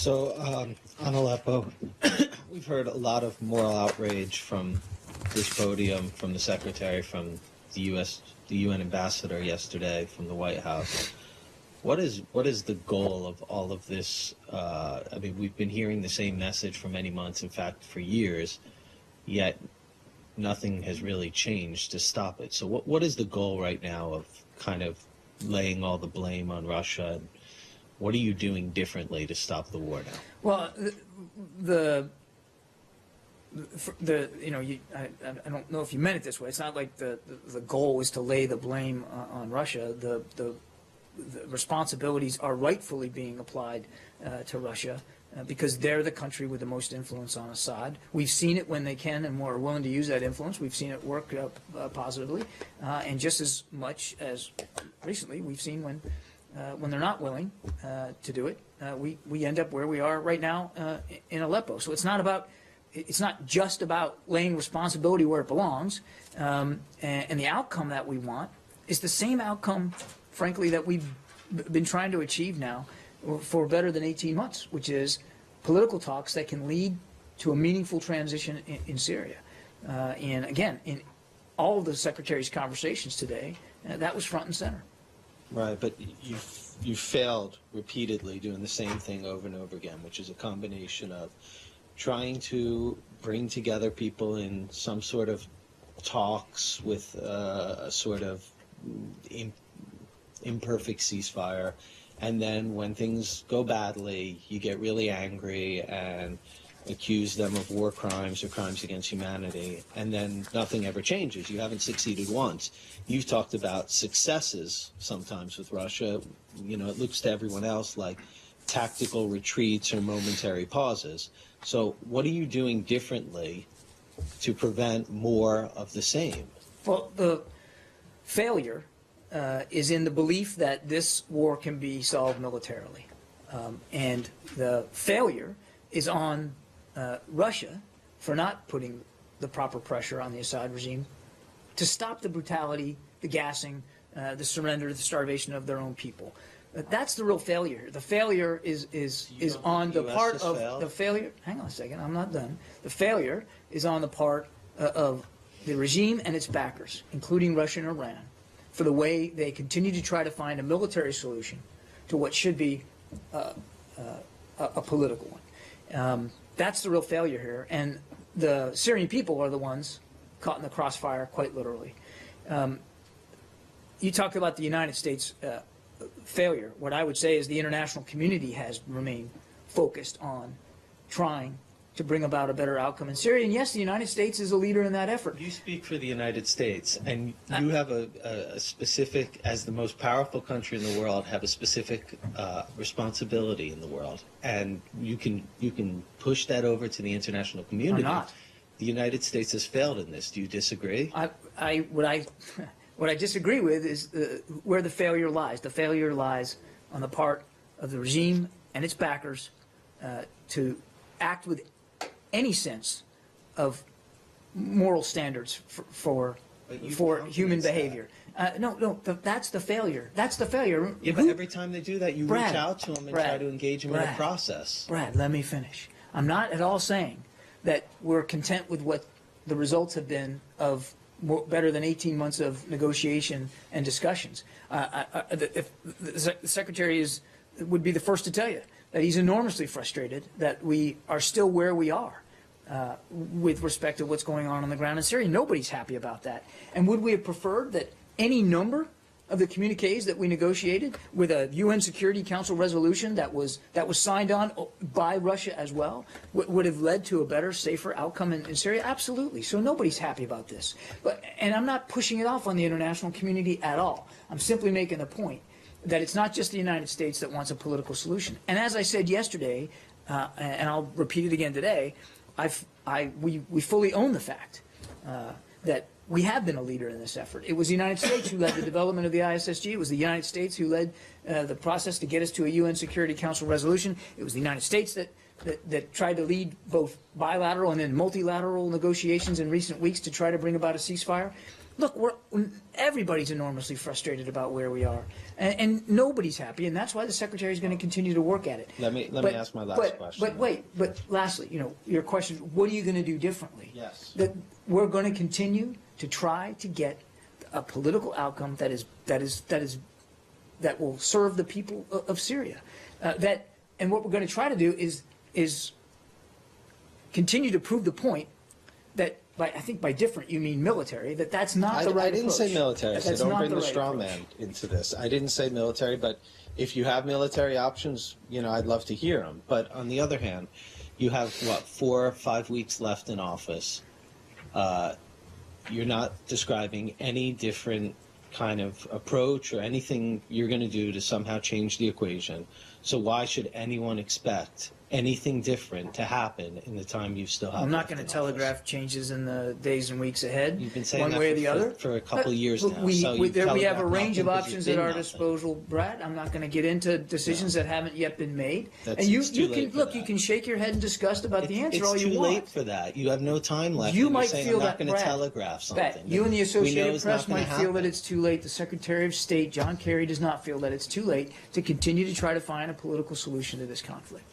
So on Aleppo, we've heard a lot of moral outrage from this podium, from the Secretary, from the UN ambassador yesterday, from the White House. What is the goal of all of this? I mean, we've been hearing the same message for many months, in fact, for years, yet nothing has really changed to stop it. So what is the goal right now of kind of laying all the blame on Russia? And what are you doing differently to stop the war now? Well, I don't know if you meant it this way. It's not like the goal is to lay the blame on Russia. The responsibilities are rightfully being applied to Russia because they're the country with the most influence on Assad. We've seen it when they can and are willing to use that influence. We've seen it work positively, and just as much as recently we've seen when they're not willing to do it, we end up where we are right now in Aleppo. So it's not just about laying responsibility where it belongs, and the outcome that we want is the same outcome, frankly, that we've been trying to achieve now for better than 18 months, which is political talks that can lead to a meaningful transition in Syria. And again, in all of the Secretary's conversations today, that was front and center. Right, but you failed repeatedly doing the same thing over and over again, which is a combination of trying to bring together people in some sort of talks with a sort of imperfect ceasefire, and then when things go badly, you get really angry and accuse them of war crimes or crimes against humanity, and then nothing ever changes. You haven't succeeded once. You've talked about successes sometimes with Russia. You know, it looks to everyone else like tactical retreats or momentary pauses. So what are you doing differently to prevent more of the same? Well, the failure is in the belief that this war can be solved militarily. And the failure is on Russia for not putting the proper pressure on the Assad regime to stop the brutality, the gassing, the surrender, the starvation of their own people. That's the real failure. The failure is on the part of the failure. Hang on a second, I'm not done. The failure is on the part of the regime and its backers, including Russia and Iran, for the way they continue to try to find a military solution to what should be a political one. That's the real failure here, and the Syrian people are the ones caught in the crossfire, quite literally. You talked about the United States failure. What I would say is the international community has remained focused on trying to bring about a better outcome in Syria. And yes, the United States is a leader in that effort. You speak for the United States, and you have a specific, as the most powerful country in the world, have a specific responsibility in the world. And you can push that over to the international community. Or not. The United States has failed in this. Do you disagree? What I disagree with is where the failure lies. The failure lies on the part of the regime and its backers to act with any sense of moral standards for human behavior. That's the failure. That's the failure. Yeah, but every time they do that, you reach out to them and try to engage them in a process. Brad, let me finish. I'm not at all saying that we're content with what the results have been of better than 18 months of negotiation and discussions. The Secretary would be the first to tell you that he's enormously frustrated that we are still where we are with respect to what's going on the ground in Syria. Nobody's happy about that. And would we have preferred that any number of the communiques that we negotiated with a UN Security Council resolution that was signed on by Russia as well would have led to a better, safer outcome in Syria? Absolutely. So nobody's happy about this. And I'm not pushing it off on the international community at all. I'm simply making the point that it's not just the United States that wants a political solution. And as I said yesterday, and I'll repeat it again today, we fully own the fact that we have been a leader in this effort. It was the United States who led the development of the ISSG. It was the United States who led the process to get us to a UN Security Council resolution. It was the United States that tried to lead both bilateral and then multilateral negotiations in recent weeks to try to bring about a ceasefire. look, everybody's enormously frustrated about where we are, and nobody's happy, and that's why the secretary is going to continue to work at it. Let me ask my last question. But lastly, your question, what are you going to do differently? Yes. That we're going to continue to try to get a political outcome that will serve the people of Syria. And what we're going to try to do is continue to prove the point that, I think by different you mean military, that's not the right approach. I didn't say military, so don't bring the right straw approach. man into this. I didn't say military, but if you have military options, I'd love to hear them. But on the other hand, you have, 4 or 5 weeks left in office. You're not describing any different kind of approach or anything you're going to do to somehow change the equation. So why should anyone expect anything different to happen in the time you still have? I'm not going to telegraph changes in the days and weeks ahead. You've been saying one that way or the other for a couple of years now. We have a range of nothing 'cause options you've at been our nothing. disposal, Brad. I'm not going to get into decisions that haven't yet been made. It's And you too late can for look. that. You can shake your head in disgust about the answer all you It's too want. late for that. You have no time left. You and might you're saying, feel I'm not that, going to Brad, telegraph something. that you and the We know Associated it's Press not gonna might feel that happen. it's too late. The Secretary of State, John Kerry, does not feel that it's too late to continue to try to find a political solution to this conflict.